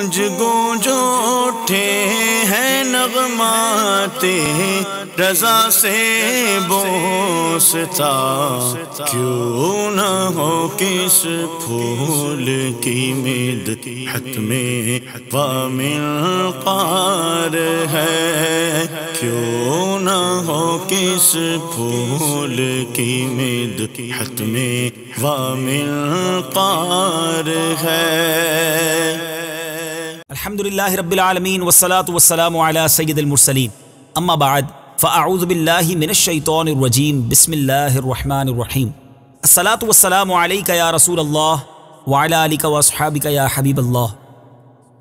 گونج گونج اٹھے ہیں نغمات رضا سے بوستا، کیوں نہ ہو کس پھول کی مدحت میں وامنقار ہے، کیوں نہ ہو کس پھول کی مدحت میں وامنقار ہے۔ الحمدللہ رب العالمین والصلاة والسلام علی سید المرسلین، اما بعد فاعوذ باللہ من الشیطان الرجیم، بسم اللہ الرحمن الرحیم۔ الصلاة والسلام علیک یا رسول اللہ وعلی آلک واصحابک یا حبیب اللہ،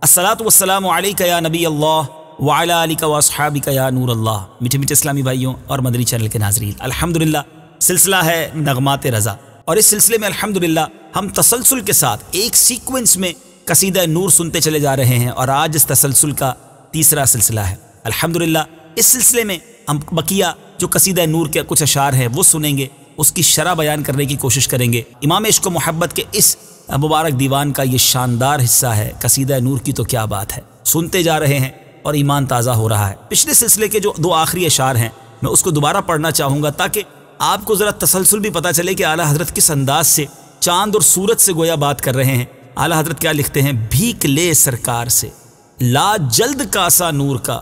الصلاة والسلام علیک یا نبی اللہ وعلی آلک واصحابک یا نور اللہ۔ میٹھے میٹھے اسلامی بھائیوں اور مدنی چینل کے ناظرین، الحمدللہ سلسلہ ہے نغمات رضا، اور اس سلسلے میں الحمدللہ ہم تسلسل کے ساتھ ایک سیکوینس میں قصیدہ نور سنتے چلے جا رہے ہیں، اور آج اس تسلسل کا تیسرا سلسلہ ہے۔ الحمدللہ اس سلسلے میں ہم بقیہ جو قصیدہ نور کے کچھ اشعار ہیں وہ سنیں گے، اس کی شرح بیان کرنے کی کوشش کریں گے۔ امام عشق و محبت کے اس مبارک دیوان کا یہ شاندار حصہ ہے، قصیدہ نور کی تو کیا بات ہے، سنتے جا رہے ہیں اور ایمان تازہ ہو رہا ہے۔ پچھلے سلسلے کے جو دو آخری اشعار ہیں میں اس کو دوبارہ پڑھنا چاہوں گا، تاکہ آپ کو ذرا تسلسل بھی پتہ چلے کہ اعلیٰ حضرت کس انداز سے چاند اور سورج سے گویا بات کر رہے ہیں۔ اعلیٰ حضرت کیا لکھتے ہیں؟ بھیک لے سرکار سے لا جلد کاسا نور کا،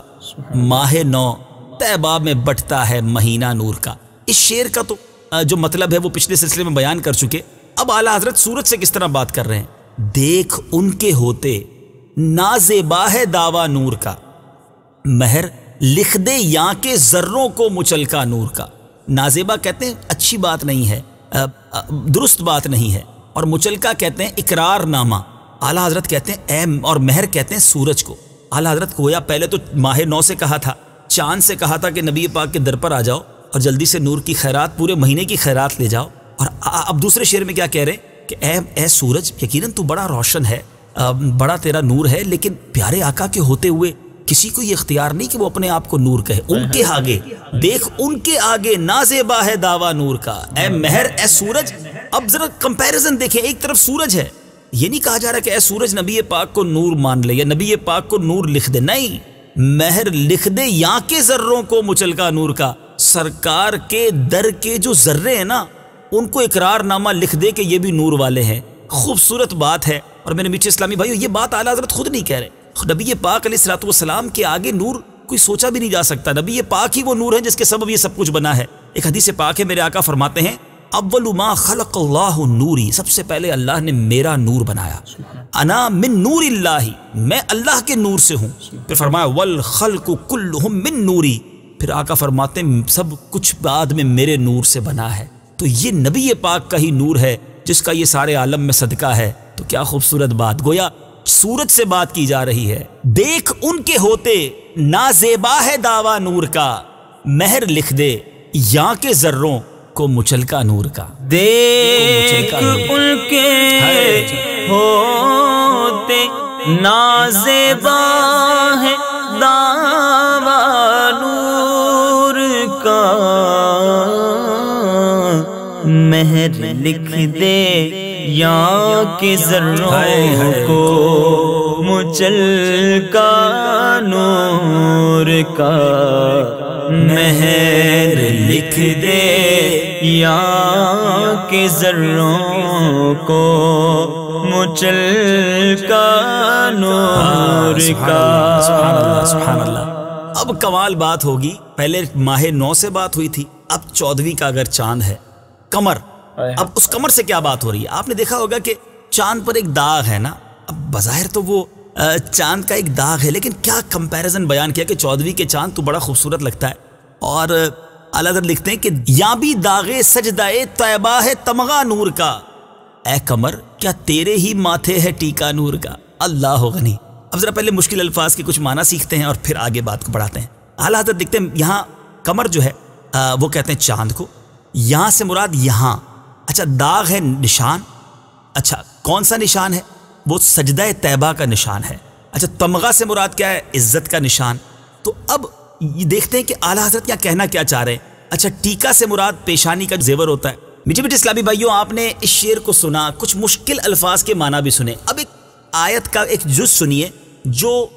ماہ نو طیبہ میں بٹتا ہے مہینہ نور کا۔ اس شعر کا تو جو مطلب ہے وہ پچھلے سلسلے میں بیان کر چکے۔ اب اعلیٰ حضرت سورج سے کس طرح بات کر رہے ہیں؟ دیکھ ان کے ہوتے نازیبا ہے دعویٰ نور کا، مہر لکھ دے یاں کے ذروں کو مچلکا نور کا۔ نازیبا کہتے ہیں اچھی بات نہیں ہے، درست بات نہیں ہے، اور مچلکا کہتے ہیں اقرار نامہ۔ اعلیٰ حضرت کہتے ہیں اور مہر کہتے ہیں سورج کو۔ اعلیٰ حضرت گویا پہلے تو ماہ نو سے کہا تھا، چاند سے کہا تھا کہ نبی پاک کے در پر آ جاؤ اور جلدی سے نور کی خیرات، پورے مہینے کی خیرات لے جاؤ، اور اب دوسرے شعر میں کیا کہہ رہے ہیں کہ اے سورج، یقیناً تو بڑا روشن ہے، بڑا تیرا نور ہے، لیکن پیارے آقا کے ہوتے ہوئے کسی کو یہ اختیار نہیں کہ وہ اپنے آپ کو نور کہے۔ ان کے آگے دیکھ، ان کے آگے نازیبا ہے دعویٰ نور کا، اے مہر اے سورج۔ اب ذرا کمپیریزن دیکھیں، ایک طرف سورج ہے، یہ نہیں کہا جا رہا کہ اے سورج نبی پاک کو نور مان لے یا نبی پاک کو نور لکھ دے، نہیں، مہر لکھ دے یہاں کے ذروں کو مچلکا نور کا۔ سرکار کے در کے جو ذرے ہیں نا، ان کو اقرار نامہ لکھ دے کہ یہ بھی نور والے ہیں۔ خوبصورت بات ہے، اور میرے میٹھے اسلامی بھائیو، یہ بات اعلیٰ حضرت خود نہیں کہہ رہے، نبی پاک علیہ الصلوۃ والسلام کے آگے نور کوئی سوچا بھی نہیں جا سکتا۔ نبی پاک ہی وہ نور ہے جس کے سبب یہ سب کچھ بنا ہے۔ ایک حدیث پاک ہے، میرے آقا فرماتے ہیں اول ما خلق اللہ نوری، سب سے پہلے اللہ نے میرا نور بنایا، انا من نور اللہ، میں اللہ کے نور سے ہوں۔ پھر فرمایا والخلق کلہم من نوری، پھر آقا فرماتے ہیں سب کچھ بعد میں میرے نور سے بنا ہے۔ تو یہ نبی پاک کا ہی نور ہے جس کا یہ سارے عالم میں صدقہ ہے۔ تو کیا خوبصورت بات، گویا سورج سے بات کی جا رہی ہے۔ دیکھ ان کے ہوتے نازیبا ہے دعویٰ نور کا، مہر لکھ دے یہاں کے ذروں کو مچلکا نور کا۔ دیکھ ان کے ہوتے نازیبا ہے دعویٰ نور کا، مہر لکھ دے یہاں کے ذروں کو مچلکا نور کا، مہر لکھ دے یہاں کے ذروں کو مچلکا نور کا۔ سبحان اللہ۔ اب کمال بات ہوگی، پہلے ماہ نو سے بات ہوئی تھی، اب 14ویں کا اگر چاند ہے، قمر، اب اس قمر سے کیا بات ہو رہی ہے؟ آپ نے دیکھا ہوگا کہ چاند پر ایک داغ ہے نا، اب بظاہر تو وہ چاند کا ایک داغ ہے، لیکن کیا کمپیریزن بیان کیا کہ 14ویں کے چاند تو بڑا خوبصورت لگتا ہے۔ اور اعلیٰ حضرت لکھتے ہیں کہ یاں بھی داغے سجدہ طیبہ ہے تمغہ نور کا، اے قمر کیا تیرے ہی ماتھے ہے ٹیکا نور کا۔ اللہ غنی۔ اب ذرا پہلے مشکل الفاظ کے کچھ معنی سیکھتے ہیں اور پھر آگے بات کو بڑھاتے ہیں۔ اعلیٰ حضرت لکھتے ہیں یہاں قمر جو ہے وہ کہتے ہیں چاند کو، یہاں سے مراد یہاں، اچھا داغ ہے نشان، اچھا کون سا نشان ہے؟ وہ سجدہ طیبہ کا نشان ہے۔ اچھا تمغہ سے مراد کیا ہے؟ عزت کا نشان۔ تو اب یہ دیکھتے ہیں کہ اعلیٰ حضرت کیا کہنا کیا چاہ رہے ہیں۔ اچھا ٹیکا سے مراد پیشانی کا زیور ہوتا ہے۔ میٹھے میٹھے اسلامی بھائیوں، آپ نے اس شعر کو سنا، کچھ مشکل الفاظ کے معنی بھی سنے۔ اب ایک آیت کا ایک جز سنیے جو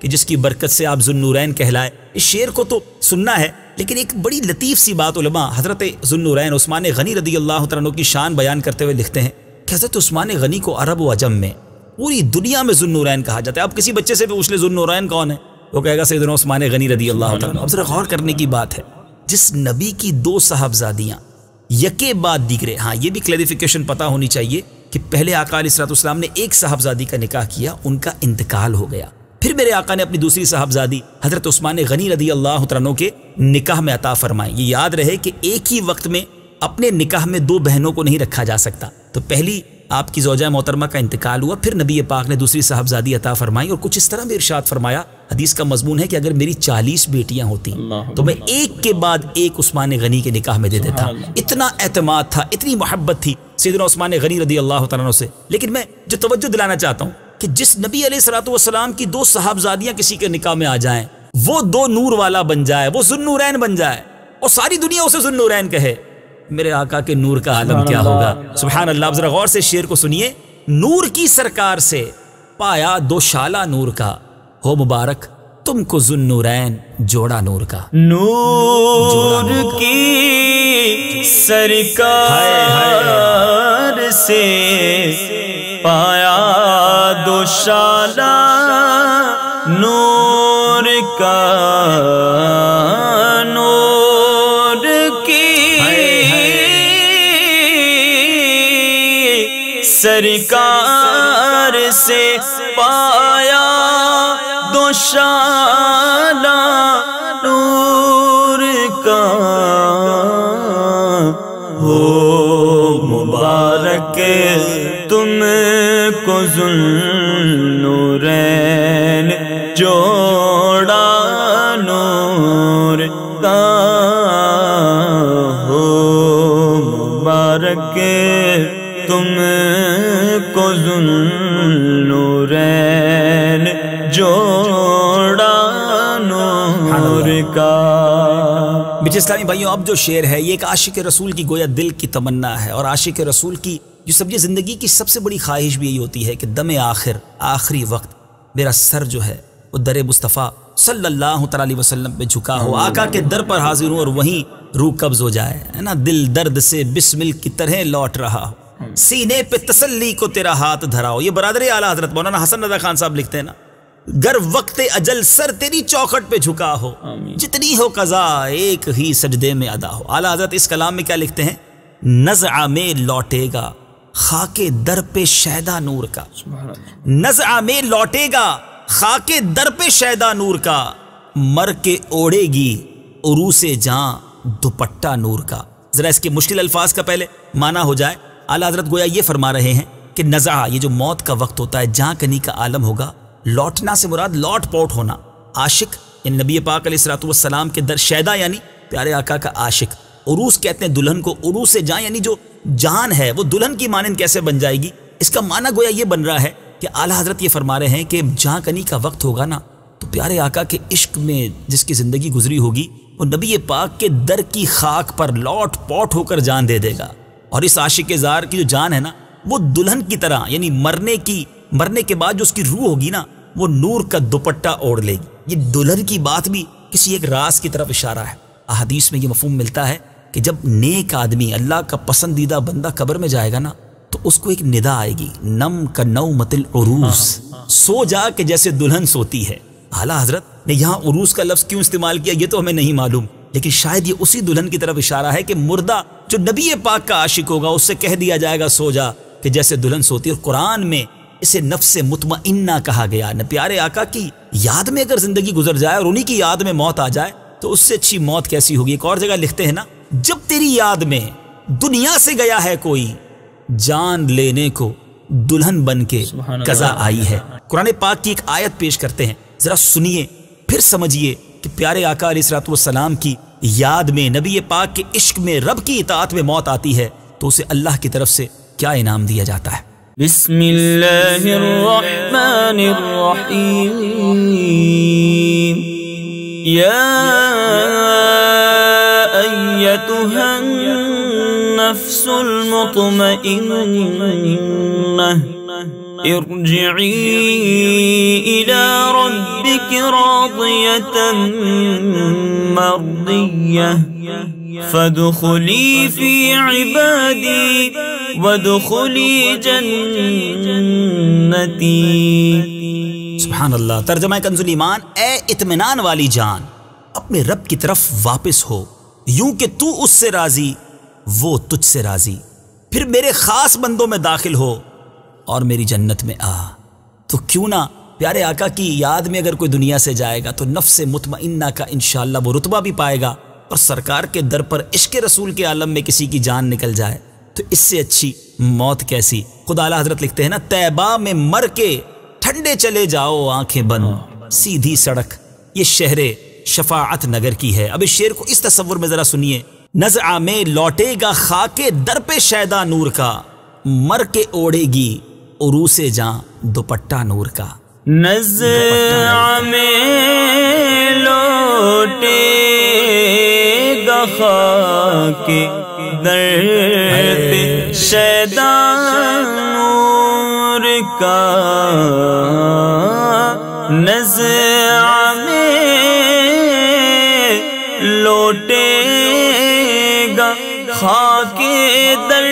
کہ جس کی برکت سے آپ ذوالنورین کہلائے. اس شعر کو تو سننا ہے، لیکن ایک بڑی لطیف سی بات علماء حضرت ذوالنورین عثمان غنی رضی اللہ تعالیٰ عنہ کی شان بیان کرتے ہوئے لکھتے ہیں کہ حضرت عثمان غنی کو عرب و عجم میں پوری دنیا میں ذوالنورین کہا جاتا ہے. اب کسی بچے سے بھی پوچھ لے ذوالنورین کون ہے، وہ کہے گا سیدنا عثمان غنی رضی اللہ تعالیٰ عنہ. اب ذرا غور کرنے کی بات ہے، جس نبی کی 2 صاحبزادیاں یکے بعد دیگرے، ہاں یہ بھی کلیریفیکیشن پتہ ہونی چاہیے کہ پہلے آقا علیہ الصلوۃ والسلام نے ایک صاحبزادی کا نکاح کیا، ان کا انتقال ہو گیا، پھر میرے آقا نے اپنی دوسری صاحبزادی حضرت عثمان غنی رضی اللہ تعالیٰ عنہ کے نکاح میں عطا فرمائی. یہ یاد رہے کہ ایک ہی وقت میں اپنے نکاح میں 2 بہنوں کو نہیں رکھا جا سکتا. تو پہلی آپ کی زوجہ محترمہ کا انتقال ہوا، پھر نبی پاک نے دوسری صاحبزادی عطا فرمائی، اور کچھ اس طرح بھی ارشاد فرمایا، حدیث کا مضمون ہے کہ اگر میری 40 بیٹیاں ہوتی تو میں ایک کے بعد ایک عثمان غنی کے نکاح میں دے دیتا. اتنا اعتماد تھا، اتنی محبت تھی سیدنا عثمان غنی رضی اللہ تعالیٰ عنہ سے. لیکن میں جو توجہ دلانا چاہتا ہوں کہ جس نبی علیہ الصلوۃ والسلام کی 2 صاحبزادیاں کسی کے نکاح میں آ جائیں، وہ 2 نور والا بن جائے، وہ ذوالنورین بن جائے، اور ساری دنیا اسے ذوالنورین کہے، میرے آقا کے نور کا عالم کیا ہوگا. سبحان اللہ. ذرا غور سے شعر کو سنیے. نور کی سرکار سے پایا 2 شالہ نور کا، ہو مبارک تم کو ذوالنورین جوڑا نور کا. نور کی سرکار سے پایا 2 شالہ نور کا، نور کی سرکار سے پایا 2 شالہ نور کا، ہو مبارک تم کو ذوالنورین جوڑا نور کا، ہو مبارک تم کو ذوالنورین جوڑا نور کا. میٹھے اسلامی بھائیوں، اب جو شعر ہے یہ ایک عاشق رسول کی گویا دل کی تمنا ہے، اور عاشق رسول کی جو سمجھے زندگی کی سب سے بڑی خواہش بھی یہی ہوتی ہے کہ دم آخر، آخری وقت میرا سر جو ہے وہ در مصطفیٰ صلی اللہ تعالی علیہ وسلم پہ جھکا ہو، آقا کے در پر حاضر ہوں اور وہیں روح قبض ہو جائے، ہے نا. دل درد سے بسمل کی طرح لوٹ رہا ہو، سینے پہ تسلی کو تیرا ہاتھ دھرا ہو. یہ برادر اعلیٰ حضرت مولانا حسن رضا خان صاحب لکھتے ہیں نا، گر وقت اجل سر تیری چوکھٹ پہ جھکا ہو، جتنی ہو قضا ایک ہی سجدے میں ادا ہو. اعلیٰ حضرت اس کلام میں کیا لکھتے ہیں؟ نزع میں لوٹے گا خاک در پہ شیدا نور کا، نزع میں لوٹے گا خاک در پہ شیدا نور کا، مر کے اوڑے گی عروس جاں دوپٹہ نور کا. ذرا اس کے مشکل الفاظ کا پہلے معنی ہو جائے. اعلیٰ حضرت گویا یہ فرما رہے ہیں کہ نزع، یہ جو موت کا وقت ہوتا ہے، جہاں کنی کا عالم ہوگا، لوٹنا سے مراد لوٹ پوٹ ہونا. عاشق یعنی نبی پاک علیہ الصلوۃ والسلام کے در، شیدا یعنی پیارے آقا کا عاشق. عروس کہتے ہیں دلہن کو، عروس جاں یعنی جو جان ہے وہ دلہن کی مانند کیسے بن جائے گی. اس کا معنی گویا یہ بن رہا ہے کہ اعلیٰ حضرت یہ فرما رہے ہیں کہ جہاں کنی کا وقت ہوگا نا، تو پیارے آقا کے عشق میں جس کی زندگی گزری ہوگی وہ نبی پاک کے در کی خاک پر لوٹ پوٹ ہو کر جان دے دے گا. اور اس عاشق زار کی جو جان ہے نا، وہ دلہن کی طرح یعنی مرنے کے بعد جو اس کی روح ہوگی نا، وہ نور کا دوپٹہ اوڑھ لے گی. یہ دلہن کی بات بھی کسی ایک راز کی طرف اشارہ ہے. احادیث میں یہ مفہوم ملتا ہے کہ جب نیک آدمی، اللہ کا پسندیدہ بندہ قبر میں جائے گا نا، تو اس کو ایک ندا آئے گی، نم کا نومت العروس، سو جا کہ جیسے دلہن سوتی ہے. اعلیٰ حضرت نے یہاں عروس کا لفظ کیوں استعمال کیا یہ تو ہمیں نہیں معلوم، لیکن شاید یہ اسی دلہن کی طرف اشارہ ہے کہ مردہ جو نبی پاک کا عاشق ہوگا اس سے کہہ دیا جائے گا سو جا کہ جیسے دلہن سوتی. اور قرآن میں اسے نفس مطمئنہ کہا گیا. نہ پیارے آقا کی یاد میں اگر زندگی گزر جائے اور انہی کی یاد میں موت آ جائے تو اس سے اچھی موت کیسی ہوگی. ایک اور جگہ لکھتے ہیں نا، جب تیری یاد میں دنیا سے گیا ہے کوئی، جان لینے کو دلہن بن کے قضا آئی ہے. قرآن پاک کی ایک آیت پیش کرتے ہیں، ذرا سنیے پھر سمجھیے کہ پیارے آقا علیہ الصلوۃ والسلام کی یاد میں، نبی پاک کے عشق میں، رب کی اطاعت میں موت آتی ہے تو اسے اللہ کی طرف سے کیا انعام دیا جاتا ہے. بسم اللہ الرحمن الرحیم. یا ایتها النفس المطمئنہ ارجعی الى ربک راضية مرضية فادخلي في عبادي وادخلي جنتي. سبحان اللہ. ترجمہ کنز الایمان: اے اطمینان والی جان، اپنے رب کی طرف واپس ہو، یوں کہ تو اس سے راضی وہ تجھ سے راضی، پھر میرے خاص بندوں میں داخل ہو اور میری جنت میں آ. تو کیوں نہ پیارے آقا کی یاد میں اگر کوئی دنیا سے جائے گا تو نفس مطمئنہ کا انشاءاللہ وہ رتبہ بھی پائے گا، اور سرکار کے در پر عشق رسول کے عالم میں کسی کی جان نکل جائے تو اس سے اچھی موت کیسی. خدا اعلیٰ حضرت لکھتے ہیں نا: طیبہ میں مر کے ٹھنڈے چلے جاؤ آنکھیں بند، سیدھی سڑک یہ شہر شفاعت نگر کی ہے. اب اس شعر کو اس تصور میں ذرا سنیے: نزعہ میں لوٹے گا خاک در پہ شیدا نور کا، مر کے اوڑھے گی عروس جاں دوپٹہ نور کا. نزعہ میں لوٹے گا خاک در پہ شیدا نور کا، نزعہ میں لوٹے گا خاک در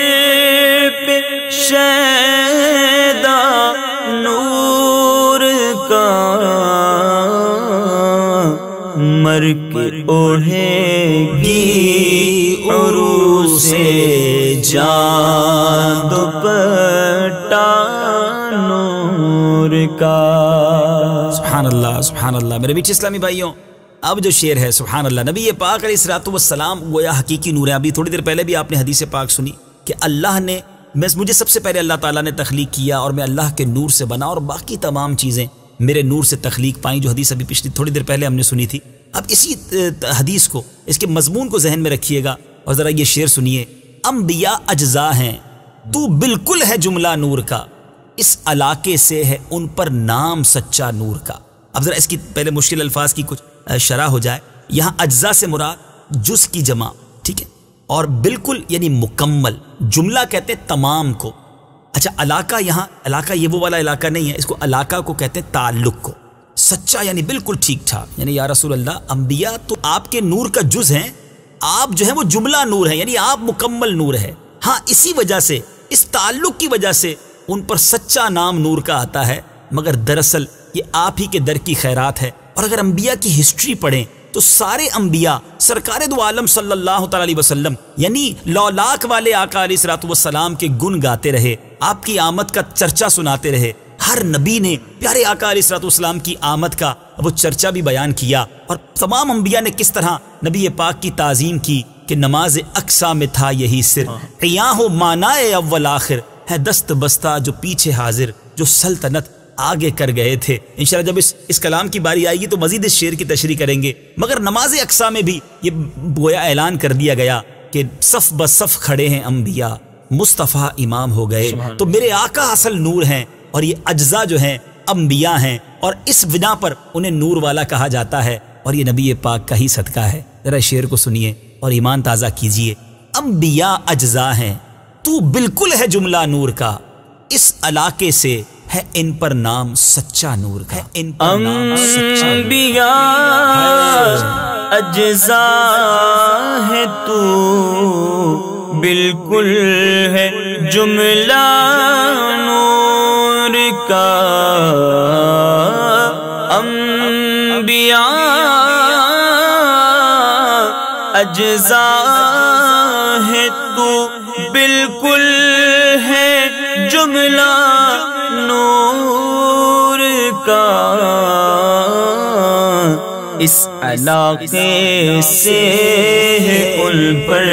پہ شیدا نور کا، مر کے اوڑھے گی عروس جاں دوپٹہ نور کا. سبحان اللہ سبحان اللہ. میرے بیچ اسلامی بھائیوں، اب جو شعر ہے سبحان اللہ، نبی پاک علیہ الصلوۃ والسلام گویا حقیقی نور ہے. ابھی تھوڑی دیر پہلے بھی آپ نے حدیث پاک سنی کہ اللہ نے مجھے سب سے پہلے اللہ تعالیٰ نے تخلیق کیا اور میں اللہ کے نور سے بنا، اور باقی تمام چیزیں میرے نور سے تخلیق پائیں، جو حدیث ابھی پچھلی تھوڑی دیر پہلے ہم نے سنی تھی. اب اسی حدیث کو، اس کے مضمون کو ذہن میں رکھیے گا اور ذرا یہ شعر سنیے: انبیاء اجزاء ہیں تو بالکل ہے جملہ نور کا، اس علاقے سے ہے ان پر نام سچا نور کا. اب ذرا اس کی پہلے مشکل الفاظ کی کچھ شرح ہو جائے. یہاں اجزاء سے مراد جز کی جمع، ٹھیک ہے، اور بالکل یعنی مکمل. جملہ کہتے ہیں تمام کو. اچھا علاقہ، یہاں علاقہ یہ وہ والا علاقہ نہیں ہے، اس کو علاقہ کو کہتے ہیں تعلق کو. سچا یعنی بالکل ٹھیک ٹھاک، یعنی یا رسول اللہ انبیاء تو آپ کے نور کا جز ہیں، آپ جو ہے وہ جملہ نور ہے، یعنی آپ مکمل نور ہے. ہاں اسی وجہ سے، اس تعلق کی وجہ سے ان پر سچا نام نور کا آتا ہے، مگر دراصل یہ آپ ہی کے در کی خیرات ہے. اور اگر انبیاء کی ہسٹری پڑھیں تو سارے انبیاء سرکار دو عالم صلی اللہ تعالی علیہ وسلم یعنی لولاک والے آقا علیہ الصلوۃ والسلام کے گن گاتے رہے، آپ کی آمد کا چرچا سناتے رہے. ہر نبی نے پیارے آقا علیہ الصلوۃ والسلام کی آمد کا وہ چرچا بھی بیان کیا، اور تمام انبیاء نے کس طرح نبی پاک کی تعظیم کی کہ نماز اقصا میں تھا یہی سر، قیاں ہو معنائے اول آخر، ہے دست بستہ جو پیچھے حاضر، جو سلطنت آگے کر گئے تھے. انشاءاللہ جب اس کلام کی باری آئے گی تو مزید اس شعر کی تشریح کریں گے. مگر نماز اقصا میں بھی یہ گویا اعلان کر دیا گیا کہ صف بصف کھڑے ہیں انبیاء، مصطفیٰ امام ہو گئے. تو میرے آقا اصل نور ہیں، اور یہ اجزاء جو ہیں انبیاء ہیں، اور اس بنا پر انہیں نور والا کہا جاتا ہے، اور یہ نبی پاک کا ہی صدقہ ہے. ذرا شعر کو سنیے اور ایمان تازہ کیجئے. انبیاء اجزاء ہیں تو بالکل ہے جملہ نور کا، اس علاقے سے ہے ان پر نام سچا نور کا. انبیاء اجزاء ہے تو بالکل ہے جملہ نور کا. انبیاء اجزاء ہے تو بالکل ہے جملہ نور کا. اس علاقے سے ہے ان پر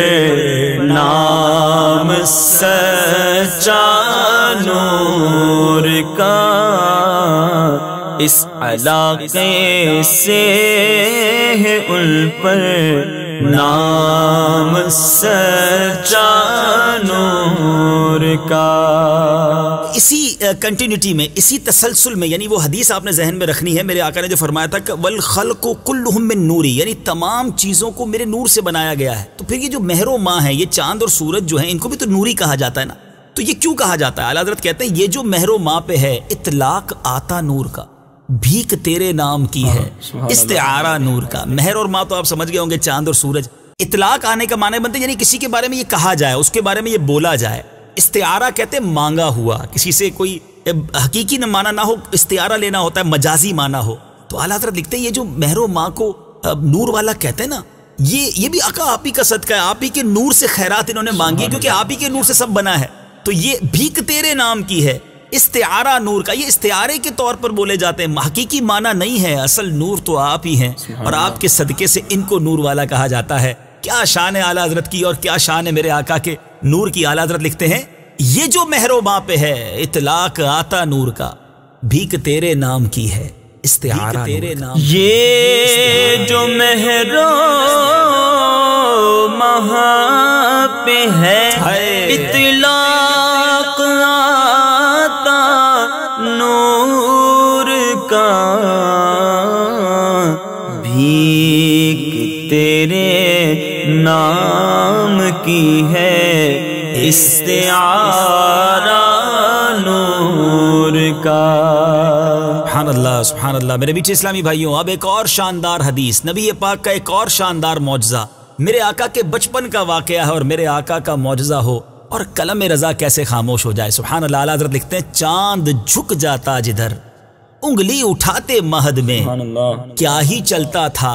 نام سچا نور کا. اس علاقے سے ہے ان پر نام سچا نور کا. اسی کنٹینیوٹی میں، اسی تسلسل میں، یعنی وہ حدیث آپ نے ذہن میں رکھنی ہے. میرے آقا نے جو فرمایا تھا کہ والخلق کلہم من نوری، یعنی تمام چیزوں کو میرے نور سے بنایا گیا ہے. تو پھر یہ جو مہر و ماہ ہے، یہ چاند اور سورج جو ہیں، ان کو بھی تو نوری کہا جاتا ہے نا. تو یہ کیوں کہا جاتا ہے؟ اعلیٰ حضرت کہتے ہیں یہ جو مہر و ماہ پہ ہے اطلاق آتا نور کا، بھیک تیرے نام کی ہے، استعارہ نور کا۔ مہر اور ماں تو آپ سمجھ گئے ہوں گے، چاند اور سورج۔ اطلاق آنے کا معنی بنتے یعنی کسی کے بارے میں یہ کہا جائے، اس کے بارے میں یہ بولا جائے۔ استعارہ کہتے ہیں مانگا ہوا، کسی سے کوئی حقیقی نہ مانا نہ ہو، استعارہ لینا ہوتا ہے، مجازی مانا ہو۔ تو اعلیٰ حضرت لکھتے ہیں یہ جو مہر و ماں کو نور والا کہتے ہیں نا، یہ بھی آقا آپ ہی کا صدقہ ہے، آپ ہی کے نور سے خیرات انہوں نے مانگی ہے، کیونکہ آپ ہی کے نور سے سب بنا ہے۔ تو یہ بھیک تیرے نام کی ہے، استعارہ نور کا۔ یہ استعارے کے طور پر بولے جاتے ہیں، حقیقی معنی نہیں ہے، اصل نور تو آپ ہی ہیں، اور آپ کے صدقے سے ان کو نور والا کہا جاتا ہے۔ کیا شان ہے اعلیٰ حضرت کی، اور کیا شان ہے میرے آقا کے نور کی۔ اعلیٰ حضرت لکھتے ہیں یہ جو مہر و ماں پہ ہے، اطلاق آتا نور کا، بھیک تیرے نام کی ہے، استعارہ تیرے نام۔ یہ جو مہر و ماں پہ ہے، اطلاق آتا نور کا، بھیک تیرے نام کی ہے، استعارہ نور کا۔ سبحان اللہ سبحان اللہ۔ میرے بیچ اسلامی بھائیوں، اب ایک اور شاندار حدیث، نبی پاک کا ایک اور شاندار معجزہ، میرے آقا کے بچپن کا واقعہ ہے، اور میرے آقا کا معجزہ ہو اور قلم رضا کیسے خاموش ہو جائے۔ سبحان اللہ۔ اعلیٰ حضرت لکھتے ہیں چاند جھک جاتا جدھر، انگلی اٹھاتے مہد میں، کیا ہی چلتا تھا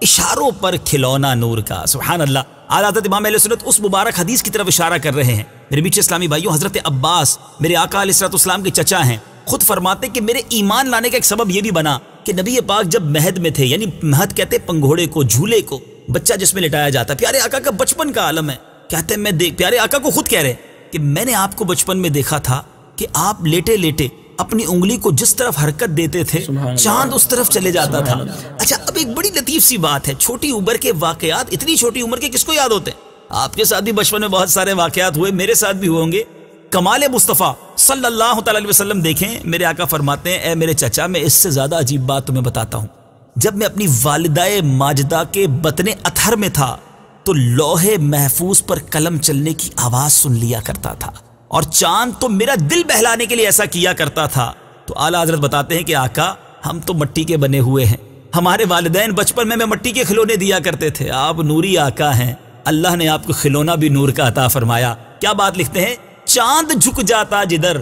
اشاروں پر کھلونا نور کا۔ سبحان اللہ۔ اعلیٰ حضرت امام اہل سنت اس مبارک حدیث کی طرف اشارہ کر رہے ہیں۔ میرے بیچ اسلامی بھائیوں، حضرت عباس میرے آقا علیہ الصلوۃ والسلام کے چچا ہیں، خود فرماتے کہ میرے ایمان لانے کا ایک سبب یہ بھی بنا کہ نبی پاک جب مہد میں تھے، یعنی مہد کہتے پنگھوڑے کو، جھولے کو، بچہ جس میں لٹایا جاتا ہے، پیارے آقا کا بچپن کا عالم ہے۔ کہتے ہیں پیارے آقا کو خود کہہ رہے کہ میں نے آپ کو بچپن میں دیکھا تھا کہ آپ لیٹے لیٹے اپنی انگلی کو جس طرف حرکت دیتے تھے، چاند اس طرف چلے جاتا تھا۔ اچھا، اب ایک بڑی لطیف سی بات ہے، چھوٹی عمر کے واقعات اتنی چھوٹی عمر کے کس کو یاد ہوتے ہیں؟ آپ کے ساتھ بھی بچپن میں بہت سارے واقعات ہوئے، میرے ساتھ بھی ہوئے ہوں گے۔ کمال مصطفیٰ صلی اللہ تعالی علیہ وسلم دیکھیں، میرے آقا فرماتے ہیں اے میرے چچا، میں اس سے زیادہ عجیب بات تمہیں بتاتا ہوں۔ جب میں اپنی والدہ ماجدہ کے بطن اطہر میں تھا تو لوح محفوظ پر قلم چلنے کی آواز سن لیا کرتا تھا، اور چاند تو میرا دل بہلانے کے لیے ایسا کیا کرتا تھا۔ تو اعلیٰ حضرت بتاتے ہیں کہ آقا ہم تو مٹی کے بنے ہوئے ہیں، ہمارے والدین بچپن میں مٹی کے کھلونے دیا کرتے تھے، آپ نوری آقا ہیں، اللہ نے آپ کو کھلونا بھی نور کا عطا فرمایا۔ کیا بات لکھتے ہیں، چاند جھک جاتا جدھر،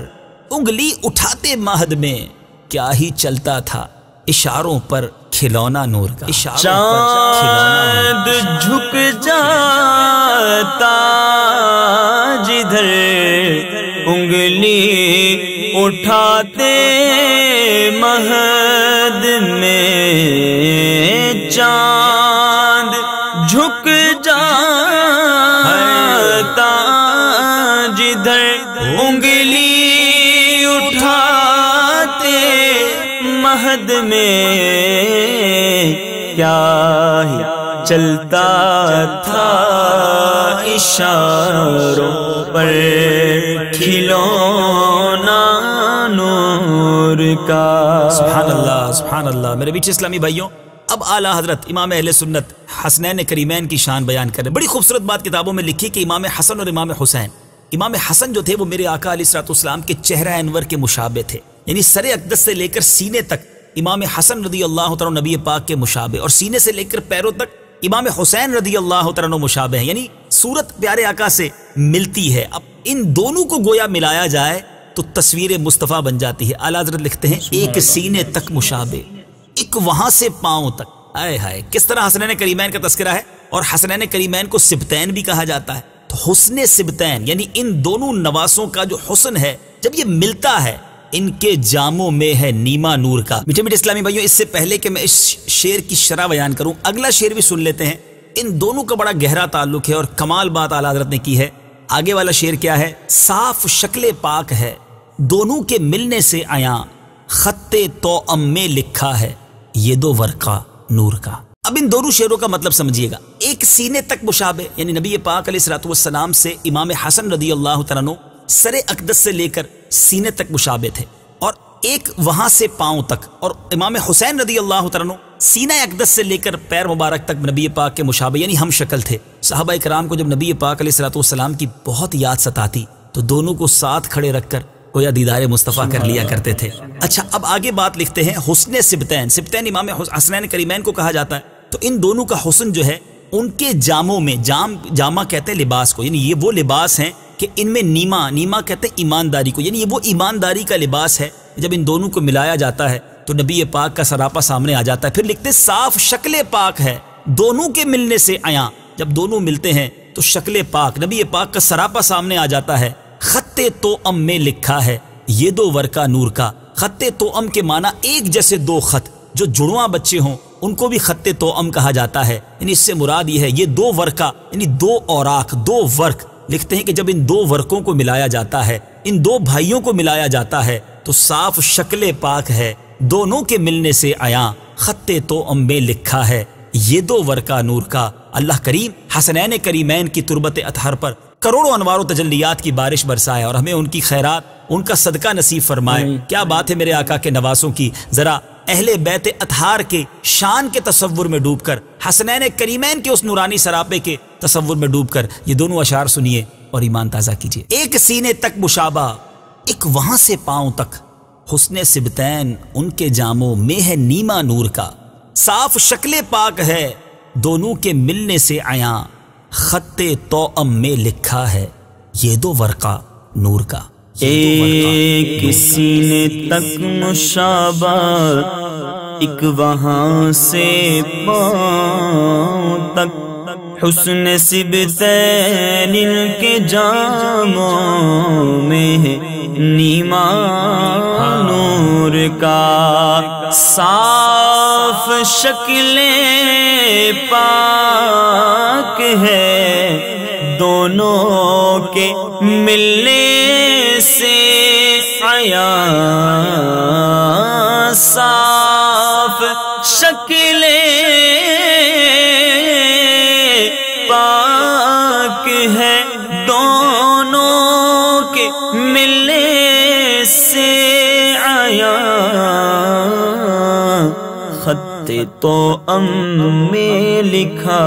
انگلی اٹھاتے مہد میں، کیا ہی چلتا تھا اشاروں پر کھلونا نور کا۔ چاند جھک جاتا جدھر، انگلی اٹھاتے مہد میں، چاند جھک جاتا جدھر، انگلی اٹھاتے مہد میں، کیا ہی چلتا تھا اشاروں پر کھلونا نور کا۔ سبحان اللہ سبحان اللہ۔ میرے بیچ اسلامی بھائیوں، اب اعلیٰ حضرت امام اہل سنت حسنین کریمین کی شان بیان کر رہے ہیں۔ بڑی خوبصورت بات کتابوں میں لکھی کہ امام حسن اور امام حسین، امام حسن جو تھے وہ میرے آقا علیہ الصلوۃ والسلام کے چہرہ انور کے مشابہ تھے، یعنی سر اقدس سے لے کر سینے تک امام حسن رضی اللہ تعالیٰ نبی پاک کے مشابہ، اور سینے سے لے کر پیروں تک امام حسین رضی اللہ تعالیٰ مشابہ ہیں، یعنی صورت پیارے آقا سے ملتی ہے۔ اب ان دونوں کو گویا ملایا جائے تو تصویر مصطفیٰ بن جاتی ہے۔ اعلیٰ حضرت لکھتے ہیں ایک سینے تک مشابہ، ایک وہاں سے پاؤں تک۔ آئے ہائے، کس طرح حسنین کریمین کا تذکرہ ہے، اور حسنین کریمین کو سبتین بھی کہا جاتا ہے۔ تو حسن سبتین یعنی ان دونوں نواسوں کا جو حسن ہے، جب یہ ملتا ہے، ان کے جاموں میں ہے نیما نور کا۔ میٹھے میٹھے اسلامی بھائیوں، اس سے پہلے کہ میں اس شعر کی شرح بیان کروں، اگلا شعر بھی سن لیتے ہیں۔ ان دونوں کا بڑا گہرا تعلق ہے اور کمال بات اعلیٰ حضرت نے کی ہے۔ آگے والا شعر کیا ہے، صاف شکل پاک ہے دونوں کے ملنے سے عیاں، خط توأم میں لکھا ہے یہ دو ورقہ نور کا۔ اب ان دونوں شعروں کا مطلب سمجھیے گا۔ ایک سینے تک مشابہ، یعنی نبی پاک علیہ الصلوۃ والسلام سے امام حسن رضی اللہ تعالیٰ عنہ سر اقدس سے لے کر سینے تک مشابہ تھے، اور ایک وہاں سے پاؤں تک، اور امام حسین رضی اللہ تعالیٰ عنہ سینہ اقدس سے لے کر پیر مبارک تک نبی پاک کے مشابہ، یعنی ہم شکل تھے۔ صحابہ کرام کو جب نبی پاک علیہ الصلوۃ والسلام کی بہت یاد ستاتی تو دونوں کو ساتھ کھڑے رکھ کر گویا دیدار مصطفیٰ کر لیا کرتے تھے۔ اچھا اب آگے بات لکھتے ہیں حسن سبتین، سبتین امام حسنین کریمین کو کہا جاتا ہے، تو ان دونوں کا حسن جو ہے ان کے جاموں میں، جامہ کہتے ہیں لباس کو، یعنی یہ وہ لباس ہیں کہ ان میں نیما کہتے ہیں ایمانداری کو، یعنی یہ وہ ایمانداری کا لباس ہے، جب ان دونوں کو ملایا جاتا ہے تو نبی پاک کا سراپا سامنے آ جاتا ہے۔ پھر لکھتے صاف شکل پاک ہے دونوں کے ملنے سے عیاں، جب دونوں ملتے ہیں تو شکل پاک، نبی پاک کا سراپا سامنے آ جاتا ہے۔ خط توأم میں لکھا ہے یہ دو ورقہ نور کا، خط توأم کے معنی ایک جیسے دو خط، جو جڑواں بچے ہوں ان کو بھی خط توأم کہا جاتا ہے، یعنی اس سے مراد یہ ہے یہ دو ورقہ یعنی دو اوراق، دو ورق۔ لکھتے ہیں کہ جب ان دو ورقوں کو ملایا جاتا ہے، ان دو بھائیوں کو ملایا جاتا ہے تو صاف شکل پاک ہے دونوں کے ملنے سے عیاں، خط توأم میں لکھا ہے یہ دو ورقہ نور کا۔ اللہ کریم حسنین کریمین کی تربت اطہر پر کروڑوں انوار و تجلیات کی بارش برسائے اور ہمیں ان کی خیرات، ان کا صدقہ نصیب فرمائے۔ کیا بات ہے میرے آقا کے نواسوں کی، ذرا اہل بیت اطہار کے شان کے تصور میں ڈوب کر، حسنین کریمین کے اس نورانی سراپے کے تصور میں ڈوب کر یہ دونوں اشعار سنیے اور ایمان تازہ کیجیے۔ ایک سینے تک مشابہ، ایک وہاں سے پاؤں تک، حسن سبتین ان کے جاموں میں ہے نیما نور کا، صاف شکل پاک ہے دونوں کے ملنے سے عیاں، خط توأم میں لکھا ہے یہ دو ورقہ نور کا۔ ایک سینے تک مشابہ، ایک وہاں سے پاؤں تک، حسن سبتین ان کے جاموں میں ہے نیما نور کا، صاف شکل پاک ہے دونوں کے ملنے سے عیاں، صاف شکل پاک ہے دونوں کے ملنے سے عیاں، خط توأم میں لکھا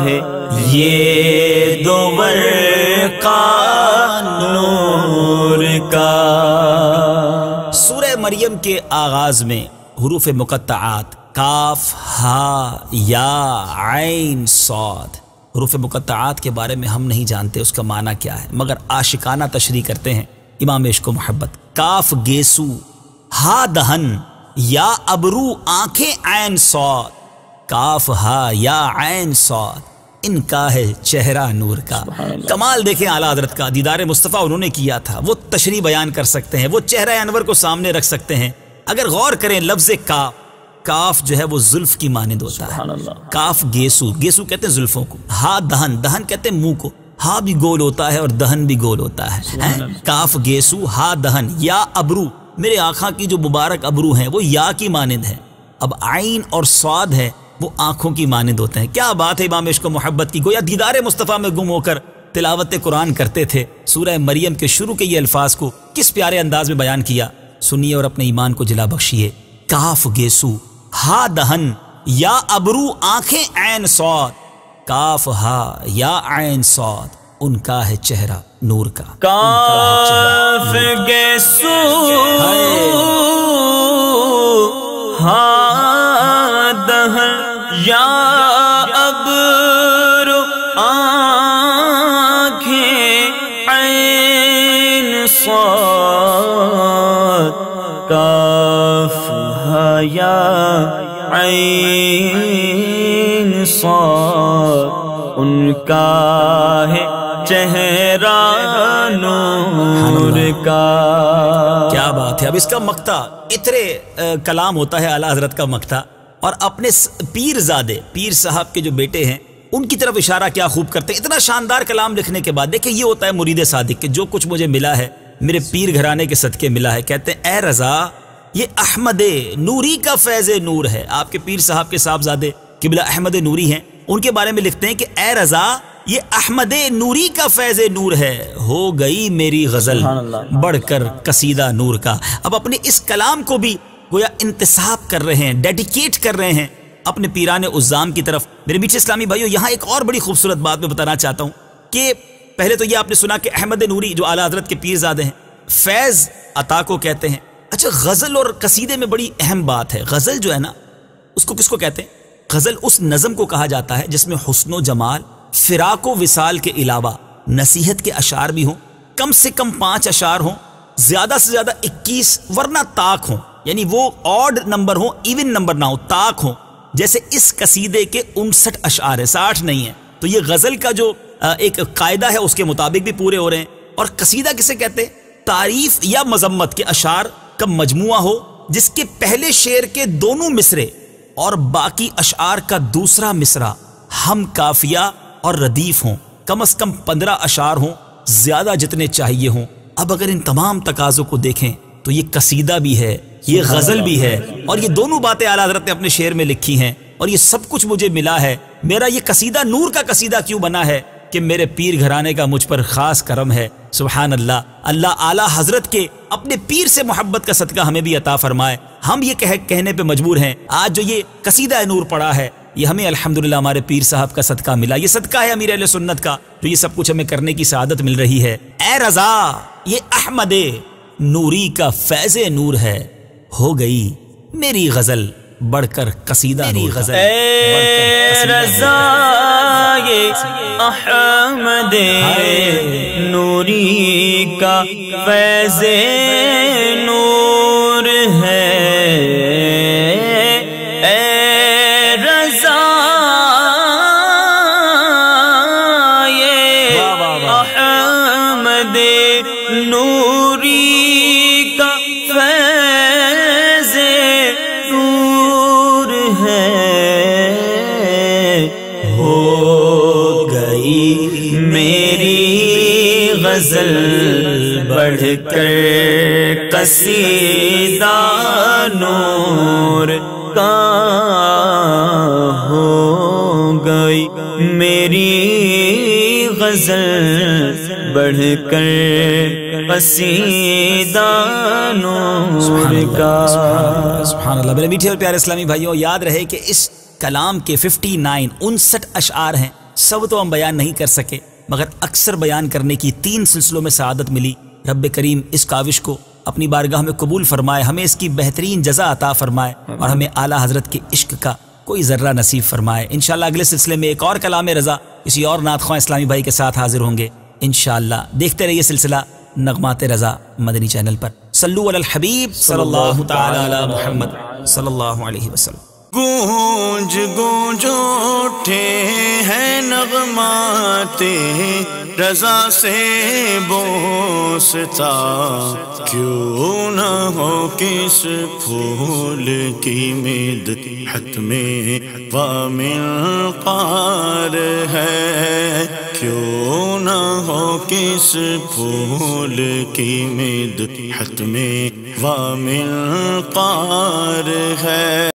ہے یہ دو ورقہ نور کا۔ سورہ مریم کے آغاز میں حروف مقطعات کاف، ہا، یا، عین، صاد، حروف مقطعات کے بارے میں ہم نہیں جانتے اس کا معنی کیا ہے، مگر عاشقانہ تشریح کرتے ہیں امام عشق و محبت۔ کاف گیسو، ہا دہن، یا ابرو آنکھیں، عین صاد، کاف ہا یا عین صاد، ان کا ہے چہرہ نور کا۔ کمال دیکھیں اعلیٰ حضرت کا، دیدار مصطفیٰ انہوں نے کیا تھا، وہ تشریح بیان کر سکتے ہیں، وہ چہرہ انور کو سامنے رکھ سکتے ہیں۔ اگر غور کریں لفظ کاف، کاف جو ہے وہ زلف کی مانند ہوتا ہے، کاف گیسو، گیسو کہتے ہیں زلفوں کو، ہا دہن، دہن کہتے ہیں منہ کو، ہا بھی گول ہوتا ہے اور دہن بھی گول ہوتا ہے، کاف گیسو، ہا دہن، یا ابرو، میرے آنکھوں کی جو مبارک ابرو ہیں وہ یا کی مانند ہے، اب عین اور صاد ہے وہ آنکھوں کی مانند ہوتے ہیں۔ کیا بات ہے امام عشق و محبت کی، گویا دیدار مصطفیٰ میں گم ہو کر تلاوت قرآن کرتے تھے۔ سورہ مریم کے شروع کے یہ الفاظ کو کس پیارے انداز میں بیان کیا، سنیے اور اپنے ایمان کو جلا بخشیے۔ کاف گیسو، ہا دہن، یا ابرو آنکھیں، عین صاد، کاف ہا یا عین صاد، ان کا ہے چہرہ نور کا۔ کاف گیسو، ہا دہن، یا ابرو آنکھیں، عین صاد، کاف ہا یا عین صاد، ان کا ہے چہرہ نور کا۔ کیا بات ہے، اب اس کا مقطع اترے کلام ہوتا ہے اعلیٰ حضرت کا مقطع، اور اپنے پیر زادے، پیر صاحب کے جو بیٹے ہیں ان کی طرف اشارہ کیا خوب کرتے ہیں۔ اتنا شاندار کلام لکھنے کے بعد دیکھیں یہ ہوتا ہے مرید صادق کہ جو کچھ مجھے ملا ہے میرے پیر گھرانے کے صدقے ملا ہے، کہتے ہیں اے رضا یہ احمد نوری کا فیض نور ہے۔ آپ کے پیر صاحب کے صاحبزادے قبلہ احمد نوری ہیں، ان کے بارے میں لکھتے ہیں کہ اے رضا یہ احمد نوری کا فیض نور ہے، ہو گئی میری غزل بڑھ کر قصیدہ نور کا۔ اب اپنے اس کلام کو بھی گویا انتصاب کر رہے ہیں، ڈیڈیکیٹ کر رہے ہیں اپنے پیران عظام کی طرف۔ میرے میٹھے اسلامی بھائیو، یہاں ایک اور بڑی خوبصورت بات میں بتانا چاہتا ہوں کہ پہلے تو یہ آپ نے سنا کہ احمد نوری جو اعلیٰ حضرت کے پیر زادے ہیں، فیض عطا کو کہتے ہیں۔ اچھا، غزل اور قصیدے میں بڑی اہم بات ہے، غزل جو ہے نا اس کو کس کو کہتے ہیں؟ غزل اس نظم کو کہا جاتا ہے جس میں حسن و جمال، فراق و وصال کے علاوہ نصیحت کے اشعار بھی ہوں، کم سے کم 5 اشعار ہوں، زیادہ سے زیادہ 21 ورنہ طاق ہوں، یعنی وہ آڈ نمبر ہوں، ایون نمبر نہ ہو، طاق ہوں۔ جیسے اس قصیدے کے 59 اشعار ہیں، 60 نہیں ہیں، تو یہ غزل کا جو ایک قاعدہ ہے اس کے مطابق بھی پورے ہو رہے ہیں۔ اور قصیدہ کسے کہتے ہیں؟ تعریف یا مذمت کے اشعار کا مجموعہ ہو جس کے پہلے شعر کے دونوں مصرے اور باقی اشعار کا دوسرا مصرع ہم قافیہ اور ردیف ہوں، کم از کم 15 اشعار ہوں، زیادہ جتنے چاہیے ہوں۔ اب اگر ان تمام تقاضوں کو دیکھیں تو یہ قصیدہ بھی ہے، یہ غزل بھی ہے، اور یہ دونوں باتیں اعلیٰ حضرت نے اپنے شعر میں لکھی ہیں، اور یہ سب کچھ مجھے ملا ہے۔ میرا یہ قصیدہ نور کا قصیدہ کیوں بنا ہے؟ کہ میرے پیر گھرانے کا مجھ پر خاص کرم ہے۔ سبحان اللہ، اللہ اعلیٰ حضرت کے اپنے پیر سے محبت کا صدقہ ہمیں بھی عطا فرمائے۔ ہم یہ کہنے پہ مجبور ہیں، آج جو یہ قصیدہ نور پڑا ہے یہ ہمیں الحمدللہ ہمارے پیر صاحب کا صدقہ ملا، یہ صدقہ ہے امیر اہل سنت کا، تو یہ سب کچھ ہمیں کرنے کی سعادت مل رہی ہے۔ اے رضا یہ احمد نوری کا فیض نور ہے، ہو گئی میری غزل بڑھ کر قصیدہ نور غزل۔ اے رضا یہ احمد نوری کا فیض نور ہے، اے رضا یہ احمد نوری کا فیض نور ہے، ہو گئی میری غزل بڑھ کر قصیدہ نور کا، ہو گئی میری غزل بڑھ کر قصیدہ نور کا۔ سبحان اللہ۔ میرے میٹھے اور پیارے اسلامی بھائیوں، یاد رہے کہ اس کلام کے 59 اشعار ہیں، سب تو ہم بیان نہیں کر سکے، مگر اکثر بیان کرنے کی 3 سلسلوں میں سعادت ملی۔ رب کریم اس کاوش کو اپنی بارگاہ میں قبول فرمائے، ہمیں اس کی بہترین جزا عطا فرمائے، اور ہمیں اعلیٰ حضرت کے عشق کا کوئی ذرہ نصیب فرمائے۔ انشاءاللہ اگلے سلسلے میں ایک اور کلام رضا کسی اور نعت خواہ اسلامی بھائی کے ساتھ حاضر ہوں گے انشاءاللہ۔ دیکھتے رہیے سلسلہ نغمات رضا مدنی چینل پر۔ صلو علی الحبیب صلی اللہ تعالی علی محمد صلی اللہ علیہ وسلم۔ گونج گونج اٹھے ہیں نغمات رضا سے بوستا، کیوں نہ ہو کس پھول کی مدحت میں وامل قار ہے، کیوں نہ ہو کس پھول کی مدحت میں وامل قار ہے۔